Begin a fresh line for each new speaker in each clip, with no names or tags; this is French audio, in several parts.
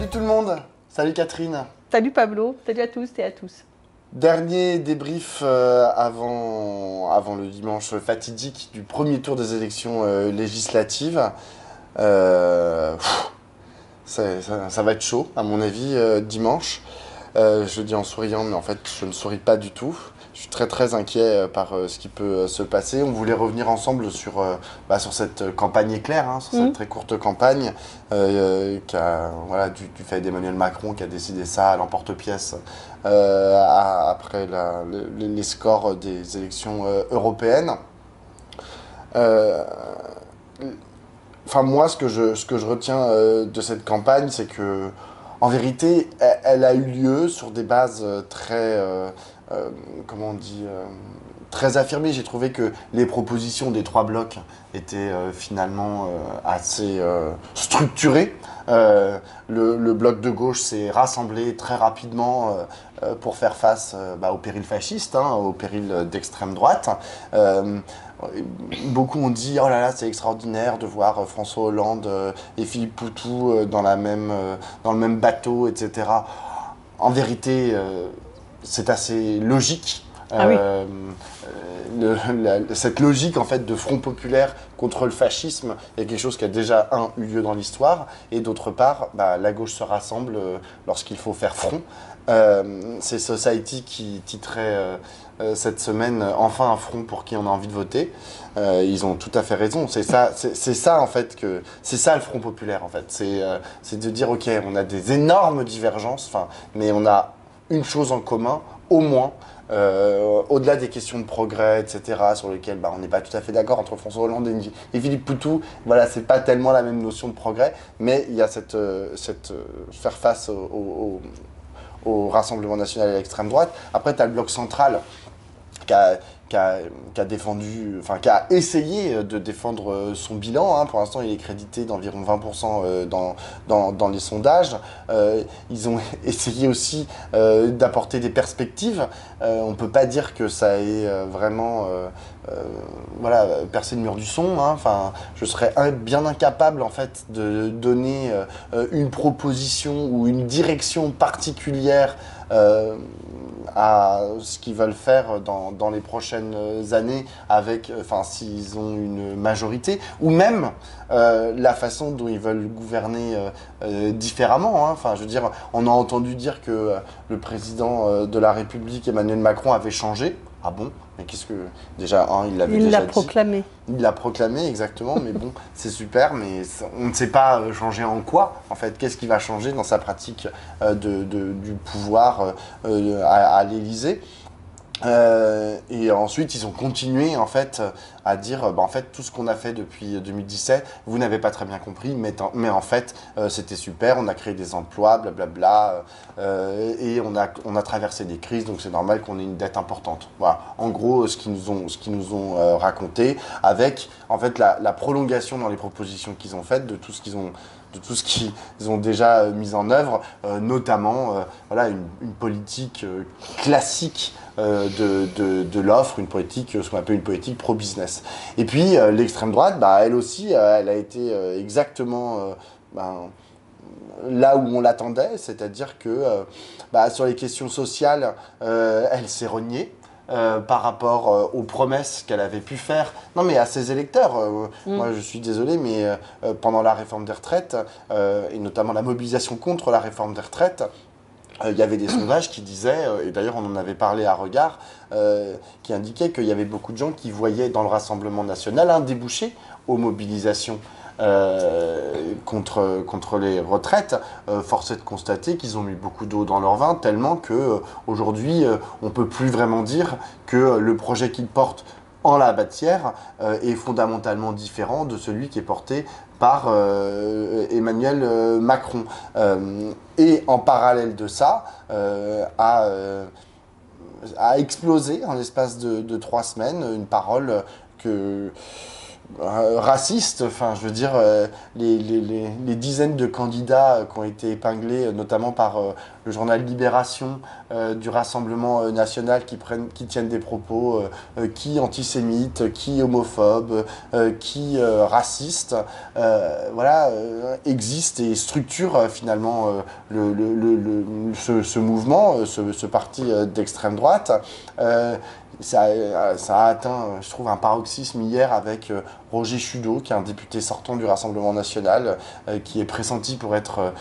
Salut tout le monde, salut Catherine.
Salut Pablo, salut à tous et à tous.
Dernier débrief avant le dimanche fatidique du premier tour des élections législatives. Euh, pff, ça va être chaud à mon avis dimanche. Je le dis en souriant mais en fait je ne souris pas du tout. Je suis très inquiet par ce qui peut se passer. On voulait revenir ensemble sur cette campagne éclair, hein, sur cette très courte campagne voilà, du fait d'Emmanuel Macron qui a décidé ça à l'emporte-pièce après les scores des élections européennes. Enfin moi ce que je retiens de cette campagne, c'est que en vérité elle a eu lieu sur des bases comment on dit, très affirmé. J'ai trouvé que les propositions des trois blocs étaient finalement assez structurées. Le bloc de gauche s'est rassemblé très rapidement pour faire face au péril fasciste, hein, au péril d'extrême droite. Beaucoup ont dit oh là là, c'est extraordinaire de voir François Hollande et Philippe Poutou dans le même bateau, etc. En vérité, c'est assez logique.
Ah oui.
Cette logique en fait de front populaire contre le fascisme est quelque chose qui a déjà eu lieu dans l'histoire, et d'autre part la gauche se rassemble lorsqu'il faut faire front. C'est Society qui titrait cette semaine enfin un front pour qui on a envie de voter. Ils ont tout à fait raison. C'est ça en fait c'est ça le front populaire en fait. C'est de dire ok, on a des énormes divergences, mais on a une chose en commun au moins. Au-delà des questions de progrès, etc., sur lesquelles on n'est pas tout à fait d'accord entre François Hollande et Philippe Poutou, voilà, c'est pas tellement la même notion de progrès, mais il y a cette faire face au Rassemblement national et à l'extrême droite. Après, tu as le bloc central qui a défendu, qui a essayé de défendre son bilan. Hein. Pour l'instant, il est crédité d'environ 20% dans les sondages. Ils ont essayé aussi d'apporter des perspectives. On ne peut pas dire que ça ait vraiment percé le mur du son. Hein. Je serais bien incapable en fait de donner une proposition ou une direction particulière à ce qu'ils veulent faire dans les prochaines années s'ils ont une majorité, ou même la façon dont ils veulent gouverner différemment. Hein. Je veux dire, on a entendu dire que le président de la République, Emmanuel Macron, avait changé. Ah bon? Mais qu'est-ce que... Déjà, il l'avait déjà dit.
Il l'a proclamé.
Il l'a proclamé, exactement, mais bon, c'est super, mais on ne sait pas changer en quoi, en fait. Qu'est-ce qui va changer dans sa pratique du pouvoir à l'Élysée? Et ensuite, ils ont continué en fait à dire en fait tout ce qu'on a fait depuis 2017, vous n'avez pas très bien compris, mais en fait c'était super, on a créé des emplois, blablabla, et on a traversé des crises, donc c'est normal qu'on ait une dette importante. Voilà, en gros ce qu'ils nous ont raconté, avec en fait la prolongation dans les propositions qu'ils ont faites de tout ce qu'ils ont déjà mis en œuvre, notamment une politique classique de l'offre, une politique, ce qu'on appelle une politique pro-business. Et puis l'extrême droite, elle aussi, elle a été exactement là où on l'attendait, c'est-à-dire que sur les questions sociales, elle s'est reniée. Par rapport aux promesses qu'elle avait pu faire, non mais à ses électeurs. Moi je suis désolé, mais pendant la réforme des retraites, et notamment la mobilisation contre la réforme des retraites, il y avait des sondages qui disaient, et d'ailleurs on en avait parlé à Regard, qui indiquaient qu'il y avait beaucoup de gens qui voyaient dans le Rassemblement national un débouché aux mobilisations contre les retraites. Force est de constater qu'ils ont mis beaucoup d'eau dans leur vin, tellement qu'aujourd'hui on ne peut plus vraiment dire que le projet qu'ils portent en la matière est fondamentalement différent de celui qui est porté par Emmanuel Macron. Et en parallèle de ça, a explosé en l'espace de 3 semaines une parole raciste. Enfin, je veux dire, les dizaines de candidats qui ont été épinglés, notamment par le journal Libération du Rassemblement national, qui tiennent des propos qui antisémites, qui homophobes, qui racistes, voilà, existent et structurent finalement ce mouvement, ce parti d'extrême droite. Ça a atteint, je trouve, un paroxysme hier avec Roger Chudeau, qui est un député sortant du Rassemblement national, qui est pressenti pour être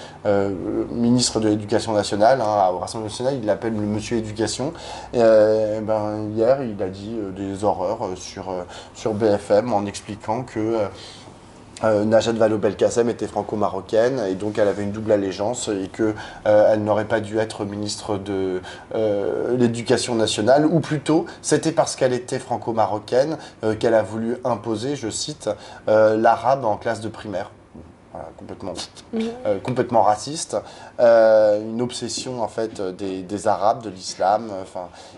ministre de l'Éducation nationale. Au Rassemblement national, il l'appelle le Monsieur Éducation. Hier, il a dit des horreurs sur BFM en expliquant que Najat Vallaud-Belkacem était franco-marocaine et donc elle avait une double allégeance et qu'elle n'aurait pas dû être ministre de l'Éducation nationale, ou plutôt c'était parce qu'elle était franco-marocaine qu'elle a voulu imposer, je cite, l'arabe en classe de primaire. Voilà, complètement raciste, une obsession en fait des Arabes, de l'islam,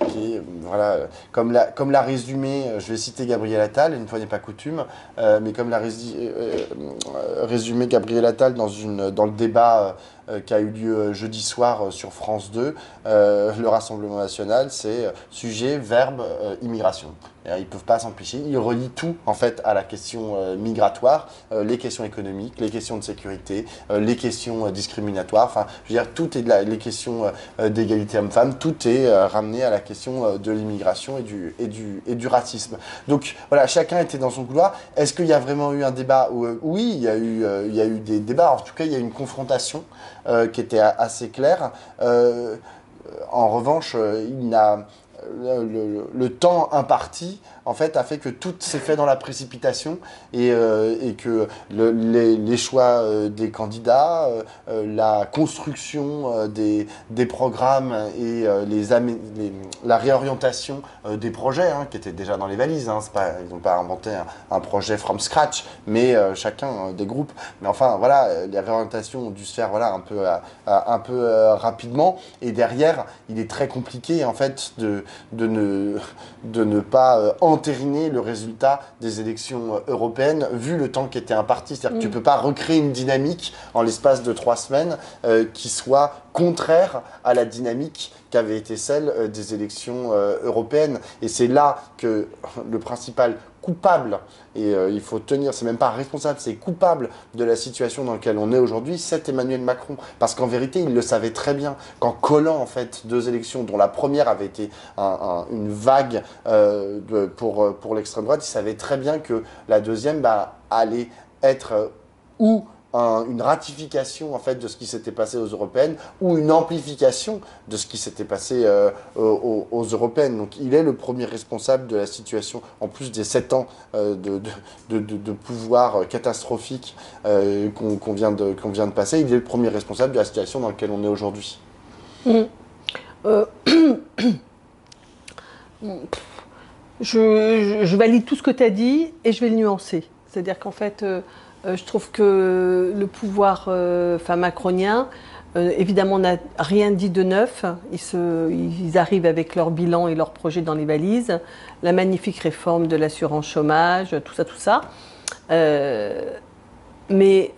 qui est, voilà, comme l'a résumé, je vais citer Gabriel Attal, une fois n'est pas coutume, mais comme l'a résumé Gabriel Attal dans le débat qui a eu lieu jeudi soir sur France 2, le Rassemblement national, c'est sujet, verbe, immigration. Ils ne peuvent pas s'empêcher. Ils relient tout en fait à la question migratoire, les questions économiques, les questions de sécurité, les questions discriminatoires. Enfin, je veux dire, tout est les questions d'égalité homme-femme, tout est ramené à la question de l'immigration et du racisme. Donc voilà, chacun était dans son couloir. Est-ce qu'il y a vraiment eu un débat? Oui, il y a eu des débats. En tout cas, il y a eu une confrontation qui était assez claire. En revanche, le temps imparti en fait a fait que tout s'est fait dans la précipitation et que les choix des candidats, la construction des programmes et la réorientation des projets qui étaient déjà dans les valises. Ils n'ont pas inventé un projet from scratch, mais chacun des groupes. Mais enfin voilà, les réorientations ont dû se faire voilà un peu rapidement, et derrière il est très compliqué en fait de ne pas entériner le résultat des élections européennes, vu le temps qui était imparti. C'est-à-dire que tu ne peux pas recréer une dynamique en l'espace de 3 semaines qui soit contraire à la dynamique qu'avait été celle des élections européennes. Et c'est là que le principal coupable, et il faut tenir, c'est même pas responsable, c'est coupable de la situation dans laquelle on est aujourd'hui, c'est Emmanuel Macron. Parce qu'en vérité, il le savait très bien, qu'en collant en fait 2 élections, dont la première avait été une vague pour l'extrême droite, il savait très bien que la deuxième allait être une ratification en fait de ce qui s'était passé aux européennes, ou une amplification de ce qui s'était passé aux européennes. Donc il est le premier responsable de la situation, en plus des 7 ans de pouvoir catastrophique qu'on vient de passer. Il est le premier responsable de la situation dans laquelle on est aujourd'hui.
Je valide tout ce que tu as dit et je vais le nuancer. C'est-à-dire qu'en fait, je trouve que le pouvoir macronien, évidemment, n'a rien dit de neuf. Ils arrivent avec leur bilan et leurs projets dans les valises. La magnifique réforme de l'assurance chômage, tout ça. Mais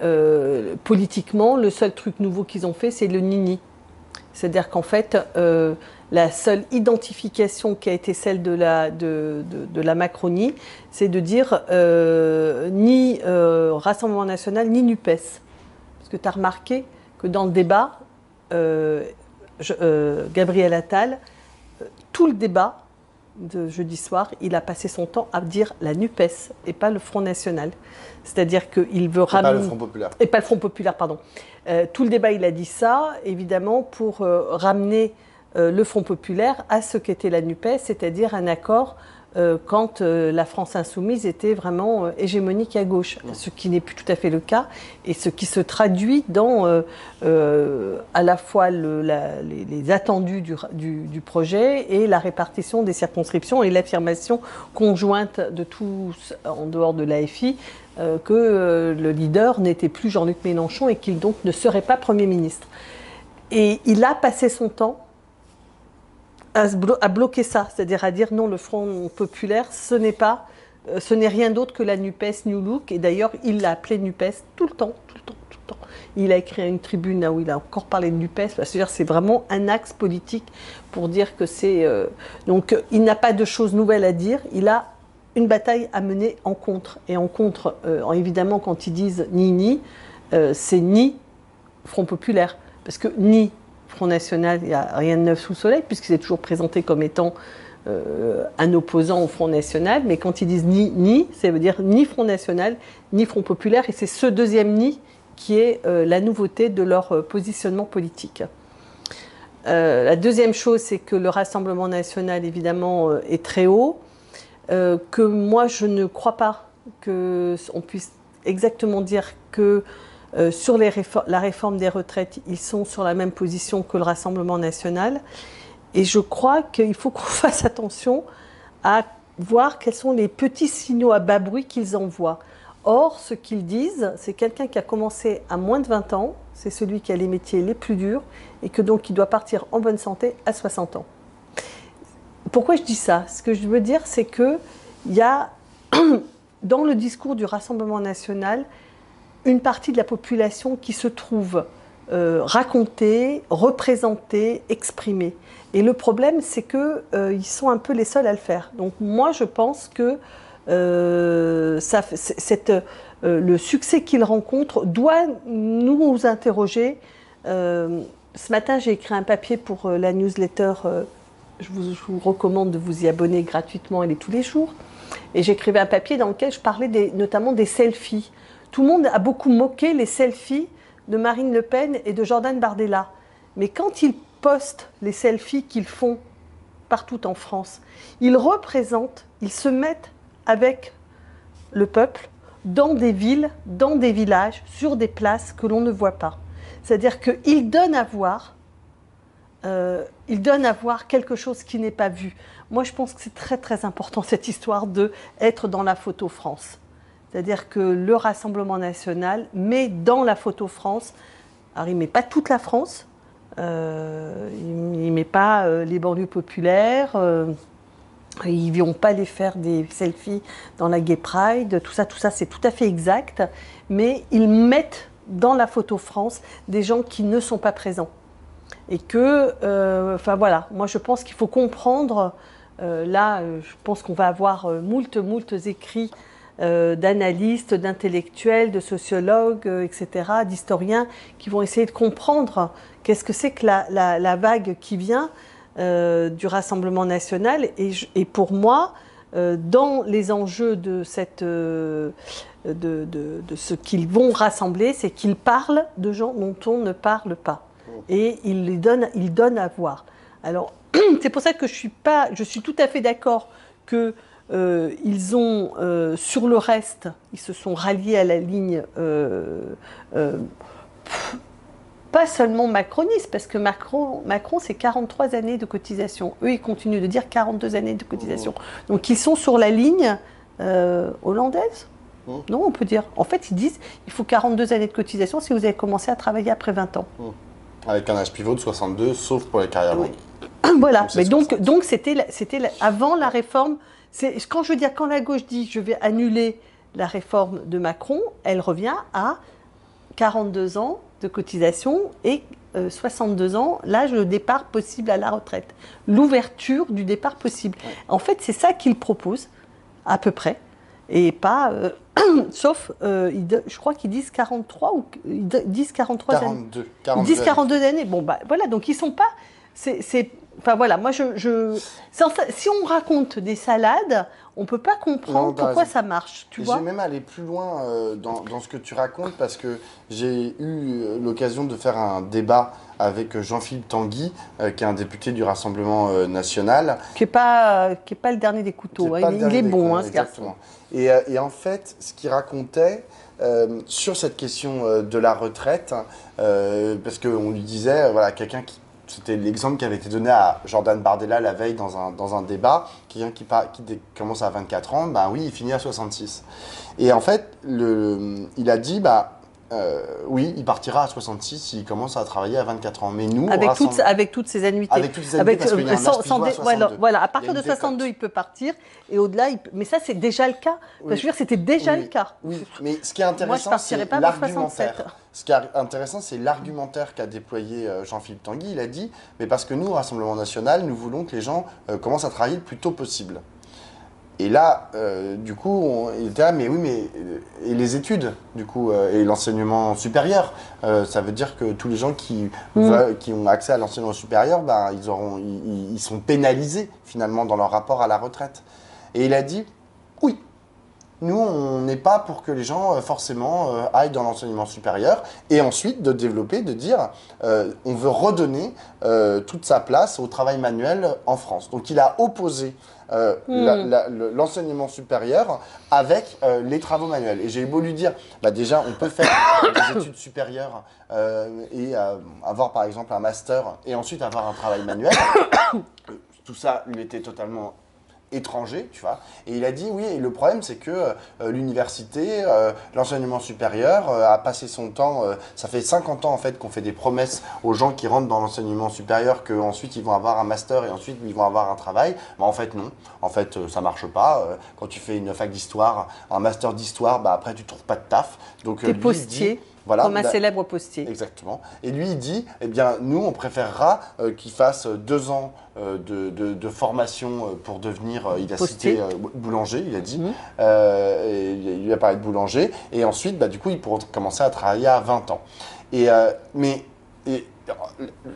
politiquement, le seul truc nouveau qu'ils ont fait, c'est le nini. C'est-à-dire qu'en fait, la seule identification qui a été celle de la Macronie, c'est de dire ni Rassemblement national, ni NUPES. Parce que tu as remarqué que dans le débat, Gabriel Attal, tout le débat de jeudi soir, il a passé son temps à dire la NUPES et pas le Front National. C'est-à-dire qu'il veut ramener...
Et pas le Front Populaire.
Et pas le Front Populaire, pardon. Tout le débat, il a dit ça, évidemment, pour ramener le Front Populaire à ce qu'était la NUPES, c'est-à-dire un accord quand la France insoumise était vraiment hégémonique à gauche, ce qui n'est plus tout à fait le cas, et ce qui se traduit dans à la fois les attendus du projet et la répartition des circonscriptions et l'affirmation conjointe de tous, en dehors de l'AFI, que le leader n'était plus Jean-Luc Mélenchon et qu'il donc ne serait pas Premier ministre. Et il a passé son temps à bloquer ça, c'est-à-dire à dire non, le Front populaire, ce n'est pas ce n'est rien d'autre que la NUPES New Look. Et d'ailleurs, il l'a appelée NUPES tout le temps, tout le temps, tout le temps. Il a écrit une tribune là où il a encore parlé de NUPES. C'est-à-dire, c'est vraiment un axe politique pour dire que c'est... Donc, il n'a pas de choses nouvelles à dire. Il a une bataille à mener en contre. Et en contre, évidemment, quand ils disent ni, c'est ni Front Populaire. Parce que ni Front National, il n'y a rien de neuf sous le soleil, puisqu'il s'est toujours présenté comme étant un opposant au Front National. Mais quand ils disent ni, ça veut dire ni Front National, ni Front Populaire. Et c'est ce deuxième ni qui est la nouveauté de leur positionnement politique. La deuxième chose, c'est que le Rassemblement national, évidemment, est très haut. Que moi, je ne crois pas qu'on puisse exactement dire que sur la réforme des retraites, ils sont sur la même position que le Rassemblement national. Et je crois qu'il faut qu'on fasse attention à voir quels sont les petits signaux à bas bruit qu'ils envoient. Or, ce qu'ils disent, c'est quelqu'un qui a commencé à moins de 20 ans, c'est celui qui a les métiers les plus durs, et que donc il doit partir en bonne santé à 60 ans. Pourquoi je dis ça? Ce que je veux dire, c'est qu'il y a, dans le discours du Rassemblement national, une partie de la population qui se trouve racontée, représentée, exprimée. Et le problème, c'est qu'ils sont un peu les seuls à le faire. Donc moi, je pense que le succès qu'ils rencontrent doit nous interroger. Ce matin, j'ai écrit un papier pour la newsletter. Je vous recommande de vous y abonner gratuitement, elle est tous les jours. Et j'écrivais un papier dans lequel je parlais notamment des selfies. Tout le monde a beaucoup moqué les selfies de Marine Le Pen et de Jordan Bardella. Mais quand ils postent les selfies qu'ils font partout en France, ils représentent, ils se mettent avec le peuple dans des villes, dans des villages, sur des places que l'on ne voit pas. C'est-à-dire qu'ils donnent à voir quelque chose qui n'est pas vu. Moi, je pense que c'est très très important cette histoire d'être dans la photo France. C'est-à-dire que le Rassemblement national met dans la photo France, alors il ne met pas toute la France, il ne met pas les banlieues populaires, ils ne vont pas les faire des selfies dans la Gay Pride, tout ça c'est tout à fait exact, mais ils mettent dans la photo France des gens qui ne sont pas présents. Et que, enfin voilà, moi je pense qu'il faut comprendre, je pense qu'on va avoir moult écrits d'analystes, d'intellectuels, de sociologues, etc., d'historiens, qui vont essayer de comprendre qu'est-ce que c'est que la vague qui vient du Rassemblement national. Et pour moi, dans les enjeux de ce qu'ils vont rassembler, c'est qu'ils parlent de gens dont on ne parle pas. Et ils donnent à voir. Alors, c'est pour ça que je suis tout à fait d'accord que ils ont, sur le reste, ils se sont ralliés à la ligne pas seulement macroniste, parce que Macron c'est 43 années de cotisation. Eux, ils continuent de dire 42 années de cotisation. Donc, ils sont sur la ligne hollandaise. Non, on peut dire. En fait, ils disent il faut 42 années de cotisation si vous avez commencé à travailler après 20 ans.
Avec un âge pivot de 62, sauf pour les carrières longues.
Voilà, mais donc c'était avant la réforme. Quand je veux dire, quand la gauche dit je vais annuler la réforme de Macron, elle revient à 42 ans de cotisation et 62 ans, l'âge de départ possible à la retraite. L'ouverture du départ possible. Ouais. En fait, c'est ça qu'ils proposent, à peu près, et pas... sauf, je crois qu'ils disent 43 ou ils disent 43
42,
années.
42
ils disent 42 années. Bon, bah voilà, donc ils sont pas... Enfin voilà, moi si on raconte des salades, on ne peut pas comprendre pourquoi ça marche, tu vois.
J'ai même allé plus loin dans ce que tu racontes parce que j'ai eu l'occasion de faire un débat avec Jean-Philippe Tanguy, qui est un député du Rassemblement national.
Qui n'est pas le dernier des couteaux, hein. Il est bon, ce garçon.
Et en fait, ce qu'il racontait sur cette question de la retraite, parce qu'on lui disait, voilà, quelqu'un qui... C'était l'exemple qui avait été donné à Jordan Bardella la veille dans un débat. Quelqu'un qui commence à 24 ans, ben oui, il finit à 66. Et en fait, il a dit, Oui, il partira à 66 s'il commence à travailler à 24 ans. Mais nous,
avec toutes ces annuités.
Avec toutes ces annuités, parce qu'il y a un âge pivot à 62.
Voilà, à partir de 62, il peut partir. Et au-delà, mais ça, c'est déjà le cas.
Oui.
Enfin, je veux dire, c'était déjà le cas.
Oui, mais ce qui est intéressant, c'est l'argumentaire. Ce qui est intéressant, c'est l'argumentaire qu'a déployé Jean-Philippe Tanguy. Il a dit, mais parce que nous, au Rassemblement national, nous voulons que les gens commencent à travailler le plus tôt possible. Et là, du coup, il était là, mais oui, mais et les études, du coup, et l'enseignement supérieur, ça veut dire que tous les gens qui ont accès à l'enseignement supérieur, ben, ils sont pénalisés finalement dans leur rapport à la retraite. Et il a dit, oui, nous, on n'est pas pour que les gens forcément aillent dans l'enseignement supérieur, et ensuite de développer, de dire, on veut redonner toute sa place au travail manuel en France. Donc il a opposé l'enseignement supérieur avec les travaux manuels. Et j'ai beau lui dire, bah déjà, on peut faire des études supérieures et avoir par exemple un master et ensuite avoir un travail manuel. Tout ça lui était totalement étranger, tu vois. Et il a dit, oui, et le problème, c'est que l'université, l'enseignement supérieur a passé son temps, ça fait 50 ans en fait qu'on fait des promesses aux gens qui rentrent dans l'enseignement supérieur qu'ensuite ils vont avoir un master et ensuite ils vont avoir un travail. Mais en fait, non. En fait, ça marche pas. Quand tu fais une fac d'histoire, un master d'histoire, bah, après, tu trouves pas de taf. Donc,
t'es postier. Voilà, comme un célèbre postier.
Exactement. Et lui, il dit, eh bien, nous, on préférera qu'il fasse 2 ans de formation pour devenir, il a cité boulanger, il a dit, il lui a parlé de boulanger, et ensuite, bah, du coup, il pourra commencer à travailler à 20 ans.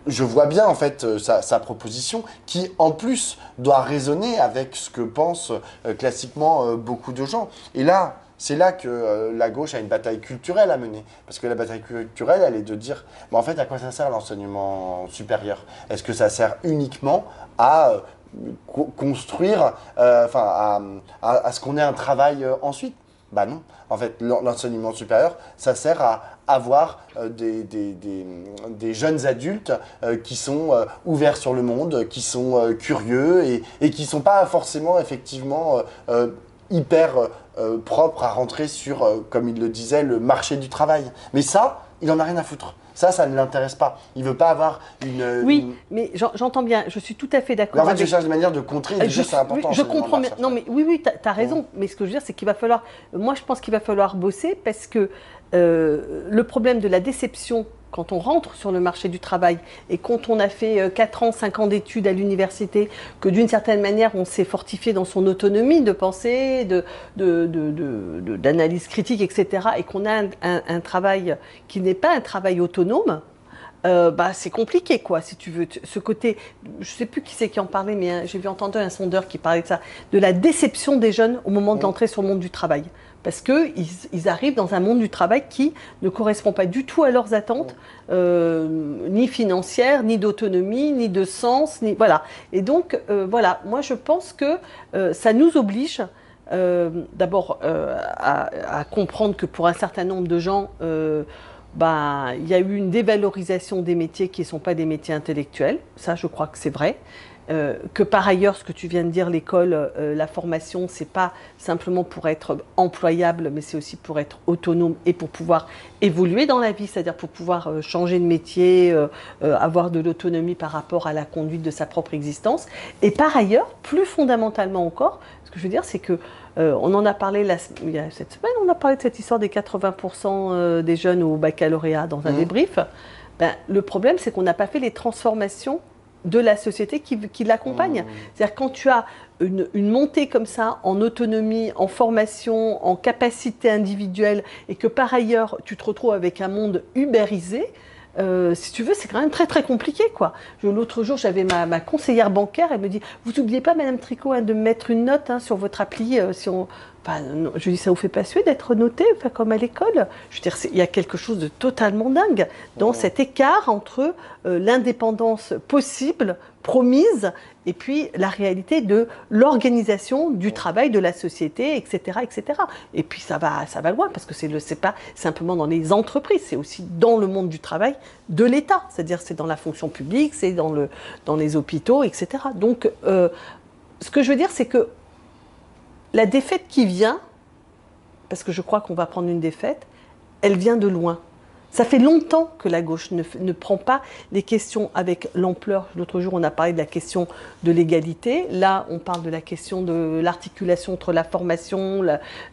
Je vois bien en fait sa proposition qui en plus doit résonner avec ce que pensent classiquement beaucoup de gens. Et là, c'est là que la gauche a une bataille culturelle à mener. Parce que la bataille culturelle, elle est de dire, mais en fait, à quoi ça sert l'enseignement supérieur? Est-ce que ça sert uniquement à construire, à ce qu'on ait un travail ensuite? Bah non. En fait, l'enseignement supérieur, ça sert à avoir des jeunes adultes qui sont ouverts sur le monde, qui sont curieux et qui ne sont pas forcément effectivement hyper propres à rentrer sur, comme il le disait, le marché du travail. Mais ça, il n'en a rien à foutre. Ça ne l'intéresse pas. Il ne veut pas avoir une...
Oui, mais j'entends bien, je suis tout à fait d'accord.
En fait, je cherche des manières de contrer et de dire c'est important.
Je comprends bien. Non, mais oui, tu as raison. Mais ce que je veux dire, c'est qu'il va falloir... Moi, je pense qu'il va falloir bosser parce que le problème de la déception quand on rentre sur le marché du travail et quand on a fait 4 ans, 5 ans d'études à l'université, que d'une certaine manière, on s'est fortifié dans son autonomie de pensée, d'analyse critique, etc., et qu'on a un travail qui n'est pas un travail autonome, bah, c'est compliqué, quoi, si tu veux. Ce côté, je ne sais plus qui c'est qui en parlait, mais j'ai entendu un sondeur qui parlait de ça, de la déception des jeunes au moment de l'entrée sur le monde du travail. Parce qu'ils arrivent dans un monde du travail qui ne correspond pas du tout à leurs attentes, ni financières, ni d'autonomie, ni de sens, ni voilà. Et donc, voilà, moi je pense que ça nous oblige d'abord à comprendre que pour un certain nombre de gens, bah, il y a eu une dévalorisation des métiers qui ne sont pas des métiers intellectuels. Ça, je crois que c'est vrai. Que par ailleurs, ce que tu viens de dire, l'école, la formation, c'est pas simplement pour être employable, mais c'est aussi pour être autonome et pour pouvoir évoluer dans la vie, c'est-à-dire pour pouvoir changer de métier, avoir de l'autonomie par rapport à la conduite de sa propre existence. Et par ailleurs, plus fondamentalement encore, ce que je veux dire, c'est que on en a parlé il y a cette semaine, on a parlé de cette histoire des 80% des jeunes au baccalauréat dans un débrief. Ben, le problème, c'est qu'on n'a pas fait les transformations de la société qui l'accompagne. C'est-à-dire quand tu as une montée comme ça en autonomie, en formation, en capacité individuelle et que par ailleurs tu te retrouves avec un monde ubérisé, si tu veux, c'est quand même très très compliqué, quoi. L'autre jour, j'avais ma conseillère bancaire, elle me dit, vous n'oubliez pas, Madame Tricot, de me mettre une note sur votre appli, si on... Enfin, non, je lui dis, ça vous fait pas suer d'être noté, enfin, comme à l'école? Je veux dire, il y a quelque chose de totalement dingue dans cet écart entre l'indépendance possible, promise, et puis la réalité de l'organisation du travail, de la société, etc., etc. Et puis ça va loin, parce que c'est pas simplement dans les entreprises, c'est aussi dans le monde du travail de l'État. C'est-à-dire, c'est dans la fonction publique, c'est dans les hôpitaux, etc. Donc, ce que je veux dire, c'est que la défaite qui vient, parce que je crois qu'on va prendre une défaite, elle vient de loin. Ça fait longtemps que la gauche ne prend pas les questions avec l'ampleur. L'autre jour, on a parlé de la question de l'égalité. Là, on parle de la question de l'articulation entre la formation,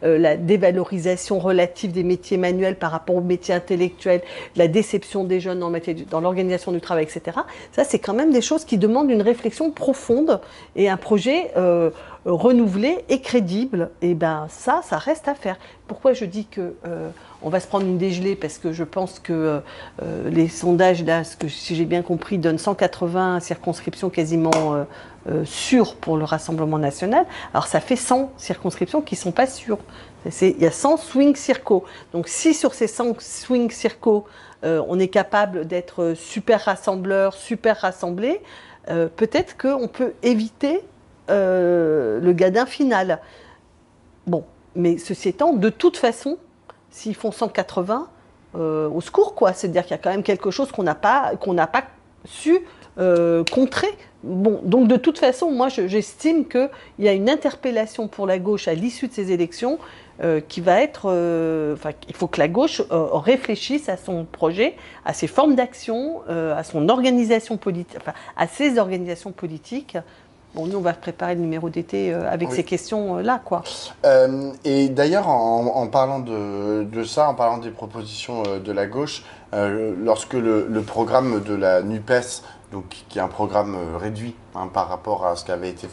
la dévalorisation relative des métiers manuels par rapport aux métiers intellectuels, la déception des jeunes dans l'organisation du travail, etc. Ça, c'est quand même des choses qui demandent une réflexion profonde et un projet renouvelé et crédible. Et ben ça reste à faire. Pourquoi je dis que on va se prendre une dégelée, parce que je pense que les sondages, là, si j'ai bien compris, donnent 180 circonscriptions quasiment sûres pour le Rassemblement national. Alors ça fait 100 circonscriptions qui ne sont pas sûres. Il y a 100 swing circos. Donc si sur ces 100 swing circos, on est capable d'être super rassembleur, super rassemblé, peut-être qu'on peut éviter le gadin final. Bon, mais ceci étant, de toute façon, s'ils font 180, au secours, quoi. C'est-à-dire qu'il y a quand même quelque chose qu'on n'a pas su contrer. Bon, donc de toute façon, moi, j'estime qu'il y a une interpellation pour la gauche à l'issue de ces élections qui va être... il faut que la gauche réfléchisse à son projet, à ses formes d'action, à son organisation politique, enfin, à ses organisations politiques. Bon, nous, on va préparer le numéro d'été avec ces questions-là, quoi.
Et d'ailleurs, en parlant de ça, en parlant des propositions de la gauche, lorsque le programme de la NUPES, donc, qui est un programme réduit par rapport à ce qu'avait été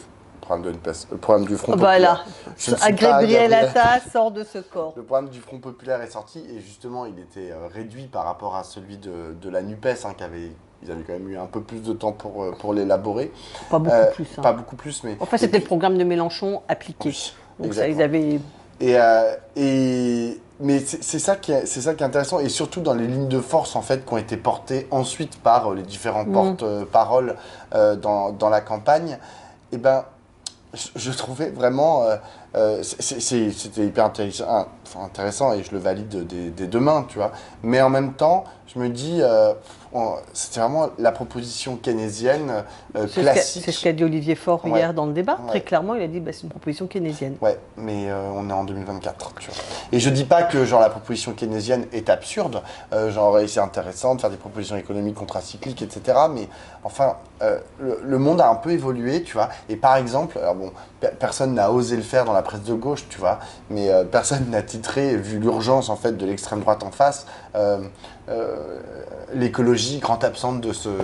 le programme du Front Populaire.
Voilà, Gabriel Attal sort de ce corps.
Le programme du Front Populaire est sorti et justement, il était réduit par rapport à celui de la NUPES, ils avaient quand même eu un peu plus de temps pour l'élaborer.
Pas beaucoup plus.
Pas beaucoup plus, mais...
Enfin, c'était le programme de Mélenchon appliqué.
Oui,
donc ça, ils avaient...
Mais c'est ça qui est intéressant, et surtout dans les lignes de force en fait qui ont été portées ensuite par les différents porte-paroles dans la campagne. Et ben, je trouvais vraiment c'était hyper intéressant et je le valide des deux mains, tu vois. Mais en même temps, je me dis c'était vraiment la proposition keynésienne classique.
C'est ce qu'a dit Olivier Faure hier dans le débat.
Ouais.
Très clairement, il a dit c'est une proposition keynésienne.
Ouais, mais on est en 2024, tu vois. Et je dis pas que genre la proposition keynésienne est absurde, genre c'est intéressant de faire des propositions économiques contracycliques, etc. Mais enfin, le monde a un peu évolué, tu vois. Et par exemple, alors bon, personne n'a osé le faire dans la presse de gauche, tu vois, mais personne n'a titré, vu l'urgence en fait de l'extrême droite en face, l'écologie grande absente de ce... Tout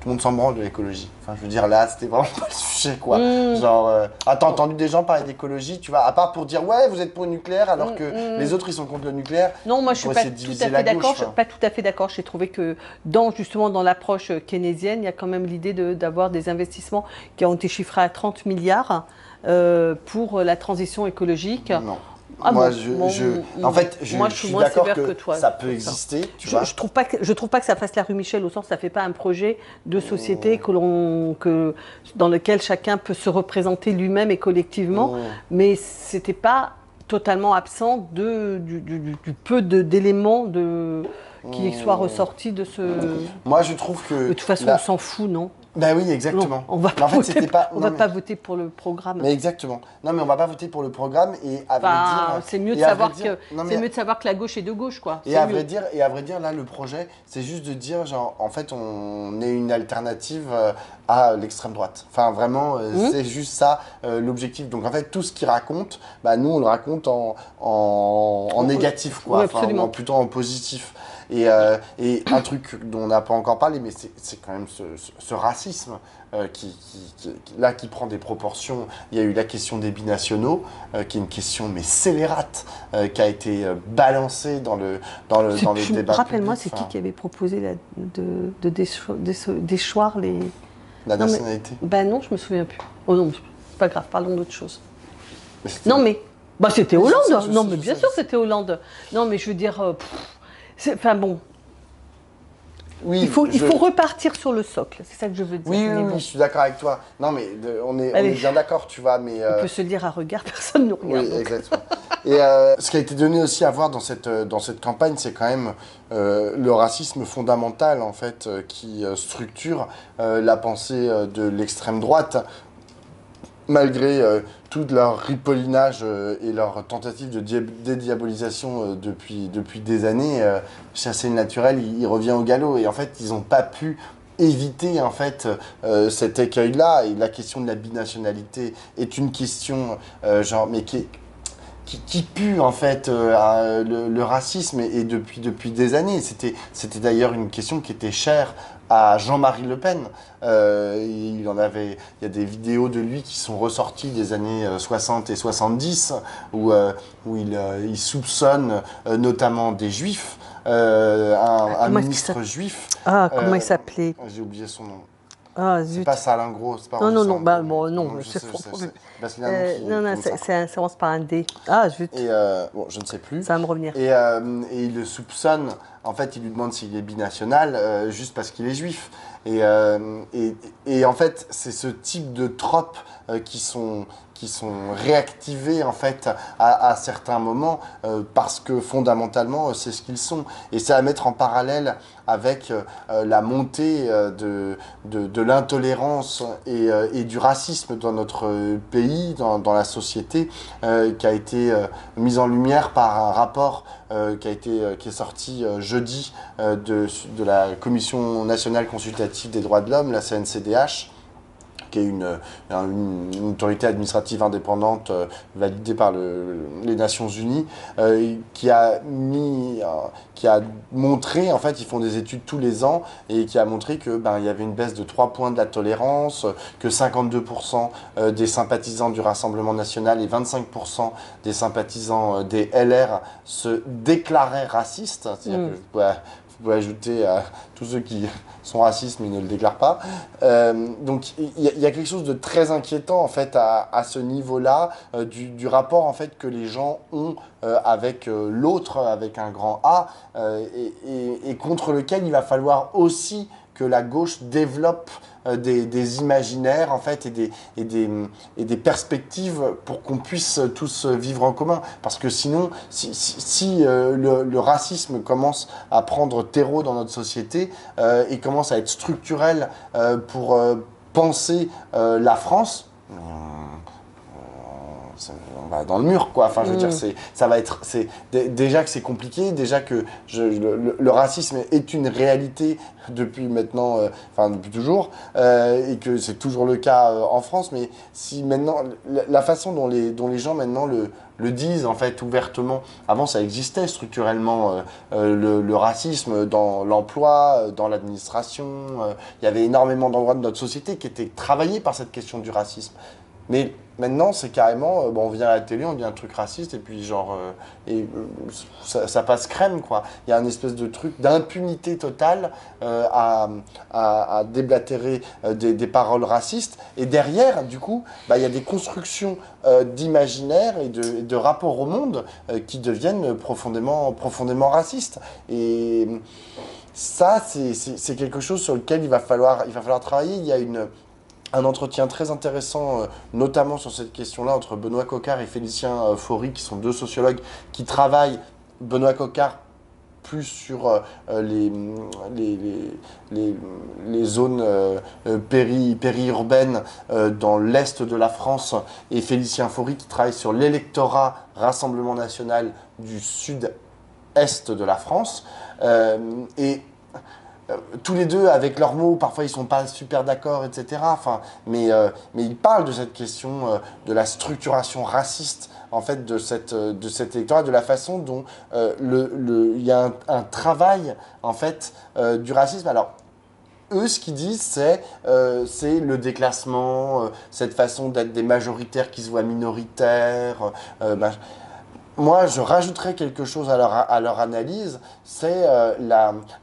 le monde s'en branle de l'écologie. Enfin, je veux dire, là, c'était vraiment pas le sujet, quoi. Genre, t'as entendu des gens parler d'écologie, tu vois, à part pour dire, ouais, vous êtes pour le nucléaire, alors que les autres, ils sont contre le nucléaire.
Non, moi, je suis pas tout à fait d'accord. Pas tout à fait d'accord. J'ai trouvé que, justement, dans l'approche keynésienne, il y a quand même l'idée d'avoir des investissements qui ont été chiffrés à 30 milliards pour la transition écologique.
Non. En fait, je suis d'accord que toi, ça peut exister.
Je trouve pas que ça fasse la rue Michel, au sens où ça fait pas un projet de société dans lequel chacun peut se représenter lui-même et collectivement, mais c'était pas totalement absent du peu d'éléments qui soient ressortis de ce...
Moi, je trouve que...
De toute façon, on s'en fout, non ?
Ben oui, exactement.
Non, on va pas voter pour le programme.
Mais exactement. Non, mais on va pas voter pour le programme et à vrai dire...
C'est mieux de savoir que la gauche est de gauche, quoi.
Et à vrai dire, là, le projet, c'est juste de dire, genre, en fait, on est une alternative à l'extrême droite. Enfin, vraiment, c'est juste ça, l'objectif. Donc, en fait, tout ce qu'il raconte, bah, nous, on le raconte en négatif, quoi.
Oui,
Plutôt en positif. Et un truc dont on n'a pas encore parlé, mais c'est quand même ce racisme qui prend des proportions. Il y a eu la question des binationaux, qui est une question mais scélérate, qui a été balancée dans le débat.
Rappelle-moi, c'est qui avait proposé de déchoir les...
La nationalité.
Ben non, je me souviens plus. Oh non, c'est pas grave, parlons d'autre chose. C'était Hollande. Non, mais bien sûr c'était Hollande. Non, mais je veux dire... Enfin bon,
oui,
il faut repartir sur le socle, c'est ça que je veux dire.
Oui, je suis d'accord avec toi. Non, mais on est bien d'accord, tu vois. Mais,
on peut se le dire à regard, personne ne regarde.
Oui, exactement. Et ce qui a été donné aussi à voir dans cette campagne, c'est quand même le racisme fondamental, en fait, qui structure la pensée de l'extrême droite. malgré tout leur ripollinage et leur tentative de dédiabolisation depuis des années, chasser le naturel, il revient au galop. Et en fait, ils n'ont pas pu éviter en fait cet écueil-là. Et la question de la binationalité est une question mais qui pue en fait le racisme et depuis des années. C'était d'ailleurs une question qui était chère à Jean-Marie Le Pen. Il y a des vidéos de lui qui sont ressorties des années 60 et 70 où il soupçonne notamment des juifs, un ministre juif.
Ah, comment il s'appelait?
J'ai oublié son nom.
Ah,
C'est
zut.
pas Alain Gros, c'est pas
Non,
je
c'est
sais,
faux.
je sais. Parce qu'il y a un nom qui
Non,
commence à-
ça commence par un D. Ah, zut.
Et bon, je ne sais plus.
Ça va me revenir.
Et il le soupçonne, en fait, il lui demande s'il est binational, juste parce qu'il est juif. Et en fait, c'est ce type de tropes qui sont réactivés en fait à certains moments parce que fondamentalement c'est ce qu'ils sont, et c'est à mettre en parallèle avec la montée de l'intolérance et du racisme dans notre pays, dans la société, qui a été mise en lumière par un rapport qui est sorti jeudi de la Commission nationale consultative des droits de l'homme, la CNCDH, qui est une autorité administrative indépendante validée par les Nations Unies, qui a montré, en fait, ils font des études tous les ans, et qui a montré que il y avait une baisse de 3 points de la tolérance, que 52% des sympathisants du Rassemblement national et 25% des sympathisants des LR se déclaraient racistes, c'est-à-dire que vous pouvez ajouter à tous ceux qui sont racistes mais ne le déclarent pas. Donc il y a quelque chose de très inquiétant en fait à ce niveau-là du rapport en fait que les gens ont avec l'autre, avec un grand A, et contre lequel il va falloir aussi que la gauche développe des imaginaires en fait et des perspectives pour qu'on puisse tous vivre en commun. Parce que sinon, si le racisme commence à prendre terreau dans notre société et commence à être structurel pour penser la France, on va dans le mur, quoi. Enfin, je veux dire, déjà que c'est compliqué, déjà que le racisme est une réalité depuis maintenant, depuis toujours, et que c'est toujours le cas en France. Mais si maintenant, la façon dont les gens maintenant le disent en fait ouvertement, avant ça existait structurellement, le racisme dans l'emploi, dans l'administration, il y avait énormément d'endroits de notre société qui étaient travaillés par cette question du racisme. Mais maintenant, c'est carrément, on vient à la télé, on dit un truc raciste, et puis ça passe crème, quoi. Il y a une espèce de truc d'impunité totale à déblatérer des paroles racistes. Et derrière, du coup, il y a des constructions d'imaginaire et de rapports au monde qui deviennent profondément racistes. Et ça, c'est quelque chose sur lequel il va falloir travailler. Il y a un entretien très intéressant, notamment sur cette question-là, entre Benoît Coquart et Félicien Faury, qui sont deux sociologues qui travaillent, Benoît Coquart, plus sur les zones périurbaines dans l'est de la France, et Félicien Faury qui travaille sur l'électorat Rassemblement national du sud-est de la France. Tous les deux, avec leurs mots, parfois ils sont pas super d'accord, etc. Mais ils parlent de cette question de la structuration raciste en fait de cet électorat, de la façon dont il y a un travail en fait du racisme. Alors eux, ce qu'ils disent, c'est le déclassement, cette façon d'être des majoritaires qui se voient minoritaires. Moi, je rajouterais quelque chose à leur analyse, c'est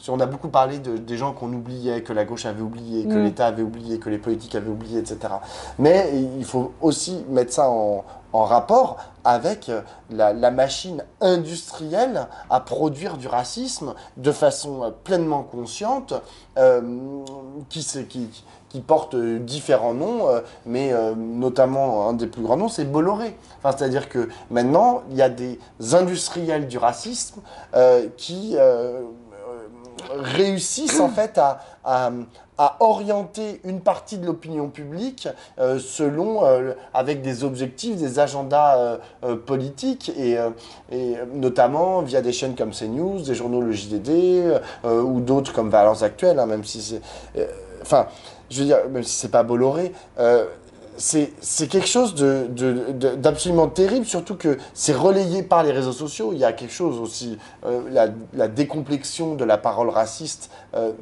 on a beaucoup parlé des gens qu'on oubliait, que la gauche avait oublié, que l'État avait oublié, que les politiques avaient oublié, etc. Mais il faut aussi mettre ça en rapport avec la machine industrielle à produire du racisme de façon pleinement consciente, qui porte différents noms, mais notamment un des plus grands noms, c'est Bolloré. C'est-à-dire que maintenant, il y a des industriels du racisme qui réussissent en fait à orienter une partie de l'opinion publique avec des objectifs, des agendas politiques et notamment via des chaînes comme CNews, des journaux le JDD ou d'autres comme Valeurs Actuelles, hein, même si c'est, enfin, je veux dire, même si c'est pas Bolloré. C'est quelque chose d'absolument terrible, surtout que c'est relayé par les réseaux sociaux. Il y a quelque chose aussi, la décomplexion de la parole raciste,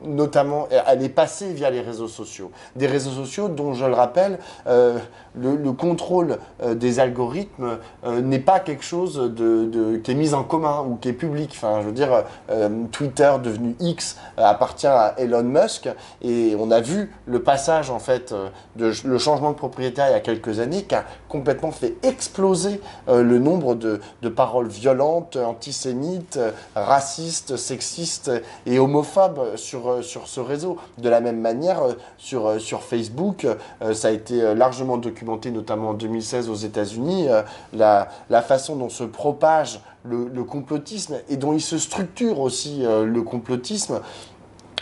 notamment, elle est passée via les réseaux sociaux. Des réseaux sociaux dont, je le rappelle, le contrôle des algorithmes n'est pas quelque chose qui est mis en commun ou qui est public. Enfin, je veux dire, Twitter, devenu X, appartient à Elon Musk, et on a vu le passage, en fait, le changement de propriétaire il y a quelques années qui a complètement fait exploser le nombre de paroles violentes, antisémites, racistes, sexistes et homophobes sur ce réseau. De la même manière, sur Facebook, ça a été largement documenté, notamment en 2016 aux États-Unis, la façon dont se propage le complotisme et dont il se structure aussi le complotisme,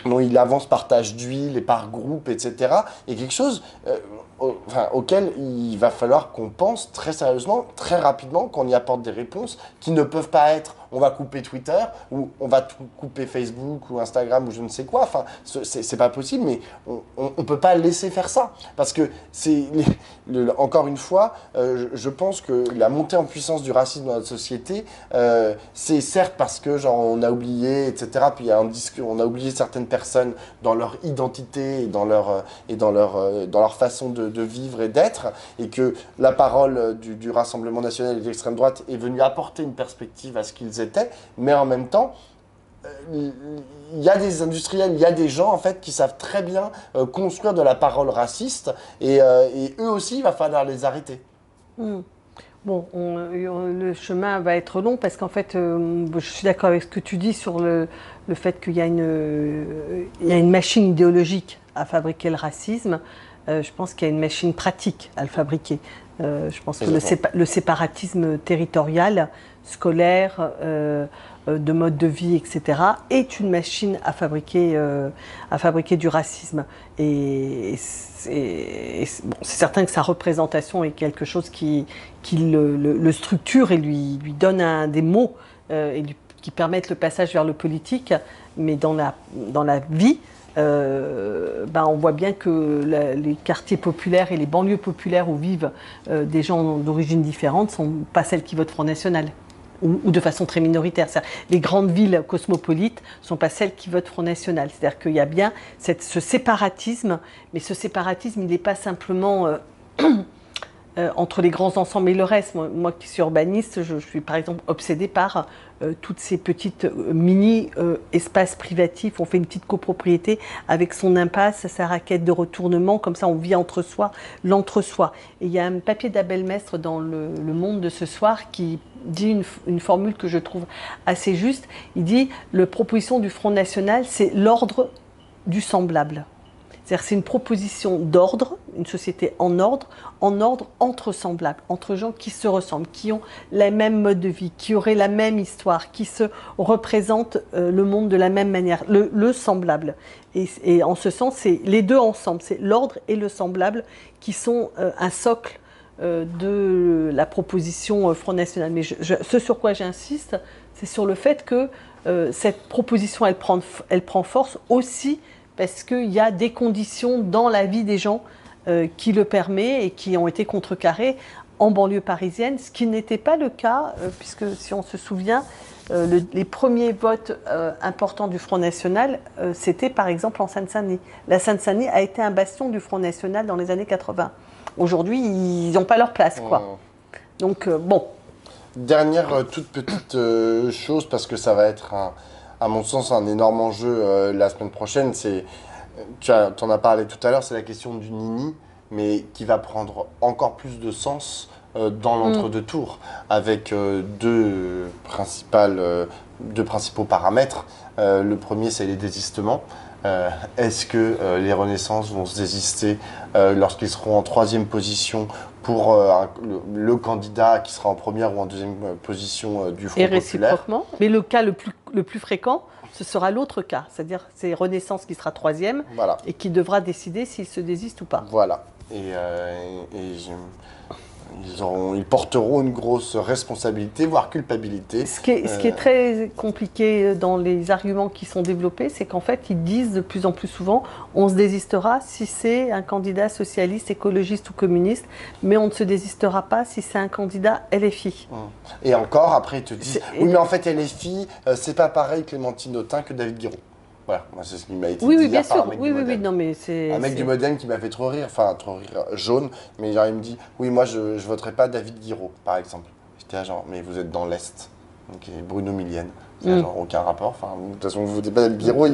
dont il avance par tâches d'huile et par groupe, etc. Et quelque chose auquel il va falloir qu'on pense très sérieusement, très rapidement, qu'on y apporte des réponses qui ne peuvent pas être on va couper Twitter ou on va couper Facebook ou Instagram ou je ne sais quoi. Enfin, c'est pas possible, mais on peut pas laisser faire ça. Parce que encore une fois, je pense que la montée en puissance du racisme dans notre société, c'est certes parce que genre on a oublié, etc. Puis il y a on a oublié certaines personnes dans leur identité et dans leur façon de vivre et d'être, et que la parole du Rassemblement national et de l'extrême droite est venue apporter une perspective à ce qu'ils étaient, mais en même temps, il y a des industriels, il y a des gens en fait qui savent très bien construire de la parole raciste, et eux aussi, il va falloir les arrêter.
Bon, le chemin va être long parce qu'en fait, je suis d'accord avec ce que tu dis sur le fait qu'il y a une machine idéologique à fabriquer le racisme. Je pense qu'il y a une machine pratique à le fabriquer. Je pense que le séparatisme territorial, scolaire, de mode de vie, etc., est une machine à fabriquer du racisme. Et c'est certain que sa représentation est quelque chose qui le structure et lui donne des mots qui permettent le passage vers le politique, mais dans la vie, on voit bien que les quartiers populaires et les banlieues populaires où vivent des gens d'origine différente ne sont pas celles qui votent Front National, ou de façon très minoritaire. Les grandes villes cosmopolites ne sont pas celles qui votent Front National. C'est-à-dire qu'il y a bien ce séparatisme, mais ce séparatisme, il n'est pas simplement entre les grands ensembles et le reste. Moi qui suis urbaniste, je suis par exemple obsédée par toutes ces petites mini-espaces privatifs. On fait une petite copropriété avec son impasse, sa raquette de retournement, comme ça on vit entre soi, l'entre-soi. Et il y a un papier d'Abel Mestre dans le Monde de ce soir qui dit une formule que je trouve assez juste. Il dit « La proposition du Front National, c'est l'ordre du semblable ». C'est-à-dire c'est une proposition d'ordre, une société en ordre entre semblables, entre gens qui se ressemblent, qui ont la même mode de vie, qui auraient la même histoire, qui se représentent le monde de la même manière, le semblable. Et en ce sens, c'est les deux ensemble, c'est l'ordre et le semblable qui sont un socle de la proposition Front National. Mais ce sur quoi j'insiste, c'est sur le fait que cette proposition, elle prend force aussi parce qu'il y a des conditions dans la vie des gens qui le permettent et qui ont été contrecarrées en banlieue parisienne, ce qui n'était pas le cas, puisque si on se souvient, les premiers votes importants du Front National, c'était par exemple en Seine-Saint-Denis. La Seine-Saint-Denis a été un bastion du Front National dans les années 80. Aujourd'hui, ils n'ont pas leur place, quoi. Donc, bon.
Dernière toute petite chose, parce que ça va être à mon sens, un énorme enjeu la semaine prochaine. Tu en as parlé tout à l'heure, c'est la question du Nini, mais qui va prendre encore plus de sens dans l'entre-deux-tours, avec deux principaux paramètres. Le premier, c'est les désistements. Est-ce que les Renaissances vont se désister lorsqu'ils seront en troisième position pour le candidat qui sera en première ou en deuxième position du Front
Et
populaire?
réciproquement. Mais le cas le plus fréquent, ce sera l'autre cas. C'est-à-dire c'est Renaissance qui sera troisième
Voilà.
et qui devra décider s'il se désiste ou pas.
Voilà. Ils porteront une grosse responsabilité, voire culpabilité.
Ce qui est très compliqué dans les arguments qui sont développés, c'est qu'en fait, ils disent de plus en plus souvent on se désistera si c'est un candidat socialiste, écologiste ou communiste, mais on ne se désistera pas si c'est un candidat LFI.
Et encore, après, ils te disent oui, mais en fait, LFI, c'est pas pareil Clémentine Autain que David Guiraud. Voilà, moi, c'est ce qui m'a été dit
bien
hier par
sûr.
un mec
Oui,
du
oui,
Modem.
non, mais c'est
Un mec du Modem qui m'a fait trop rire, enfin trop rire, jaune, mais genre il me dit oui, moi je voterai pas David Guiraud, par exemple. J'étais là genre, mais vous êtes dans l'Est, donc Bruno Millienne. C'est genre aucun rapport. Enfin, de toute façon, vous votez pas David Guiraud,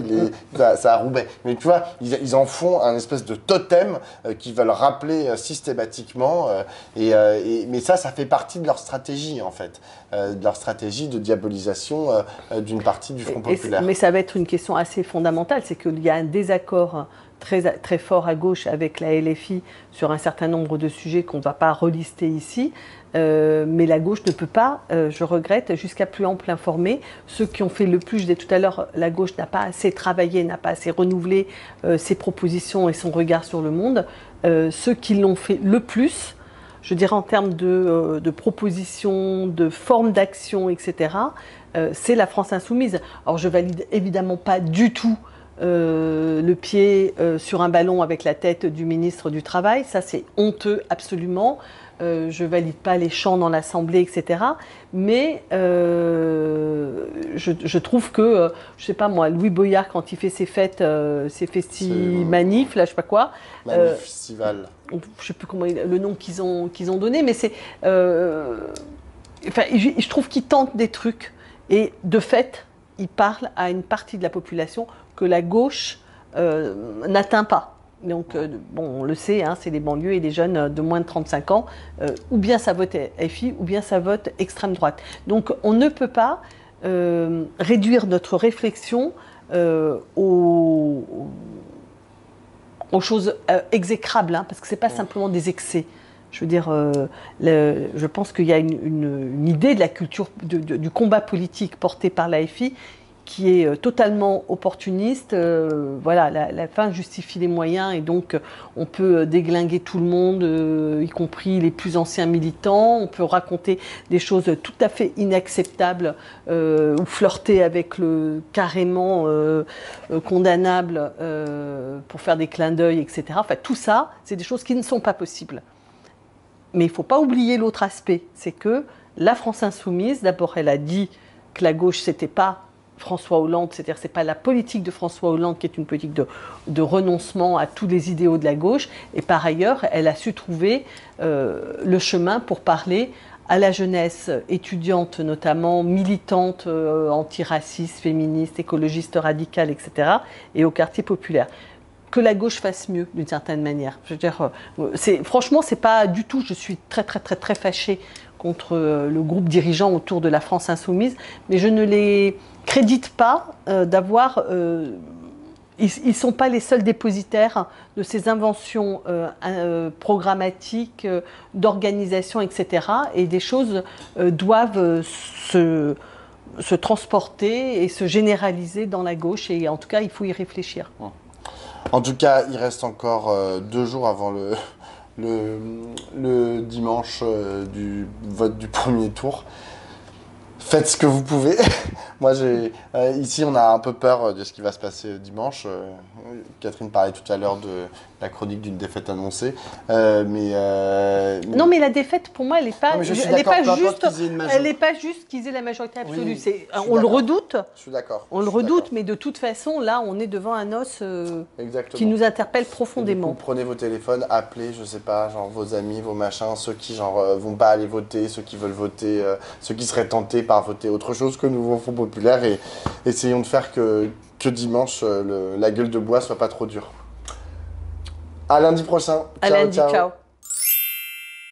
c'est à Roubaix. Mais tu vois, ils en font un espèce de totem qu'ils veulent rappeler systématiquement. Mais ça fait partie de leur stratégie, en fait. De leur stratégie de diabolisation d'une partie du Front populaire.
Mais ça va être une question assez fondamentale, c'est qu'il y a un désaccord très fort à gauche avec la LFI sur un certain nombre de sujets qu'on ne va pas relister ici. Mais la gauche ne peut pas, je regrette, jusqu'à plus ample informer. Ceux qui ont fait le plus, je disais tout à l'heure, la gauche n'a pas assez travaillé, n'a pas assez renouvelé ses propositions et son regard sur le monde. Ceux qui l'ont fait le plus, je dirais en termes de propositions, de formes d'action, etc., c'est la France insoumise. Alors je valide évidemment pas du tout le pied sur un ballon avec la tête du ministre du Travail, ça c'est honteux absolument. Je valide pas les chants dans l'Assemblée, etc. Mais je trouve que, je sais pas moi, Louis Boyard, quand il fait ses fêtes, ses festi-manifs, là, je sais pas quoi.
Festival.
Je sais plus comment le nom qu'ils ont donné, mais c'est. Enfin, je trouve qu'ils tentent des trucs. Et de fait, ils parlent à une partie de la population que la gauche n'atteint pas. Donc, bon, on le sait, hein, c'est les banlieues et les jeunes de moins de 35 ans, ou bien ça vote FI, ou bien ça vote extrême droite. Donc, on ne peut pas réduire notre réflexion aux choses exécrables, hein, parce que ce n'est pas simplement des excès. Je veux dire, je pense qu'il y a une idée de la culture, du combat politique porté par l'AFI qui est totalement opportuniste. Voilà, la fin justifie les moyens et donc on peut déglinguer tout le monde, y compris les plus anciens militants. On peut raconter des choses tout à fait inacceptables ou flirter avec le carrément condamnable pour faire des clins d'œil, etc. Enfin, tout ça, c'est des choses qui ne sont pas possibles. Mais il ne faut pas oublier l'autre aspect, c'est que la France insoumise, d'abord, elle a dit que la gauche, c'était pas François Hollande, c'est-à-dire c'est pas la politique de François Hollande qui est une politique de renoncement à tous les idéaux de la gauche. Et par ailleurs, elle a su trouver le chemin pour parler à la jeunesse étudiante, notamment militante, antiraciste, féministe, écologiste, radicale, etc., et au quartier populaire. Que la gauche fasse mieux, d'une certaine manière. Je veux dire, franchement, c'est pas du tout. Je suis très fâchée contre le groupe dirigeant autour de la France insoumise, mais je ne les crédite pas d'avoir. Ils ne sont pas les seuls dépositaires de ces inventions programmatiques, d'organisation, etc. Et des choses doivent se transporter et se généraliser dans la gauche. Et en tout cas, il faut y réfléchir.
En tout cas, il reste encore 2 jours avant le dimanche du vote du premier tour. Faites ce que vous pouvez. Moi, ici, on a un peu peur de ce qui va se passer dimanche. Catherine parlait tout à l'heure de la chronique d'une défaite annoncée. Non,
mais la défaite, pour moi, elle n'est pas, pas juste qu'ils aient la majorité absolue.
Oui,
on le redoute.
Je suis d'accord.
On le redoute, mais de toute façon, là, on est devant un os qui nous interpelle profondément.
Du coup, prenez vos téléphones, appelez, je sais pas, genre vos amis, vos machins, ceux qui vont pas aller voter, ceux qui veulent voter, ceux qui seraient tentés par voter autre chose que Nouveau Front populaire, et essayons de faire que dimanche, la gueule de bois soit pas trop dure. À lundi prochain.
À lundi, ciao.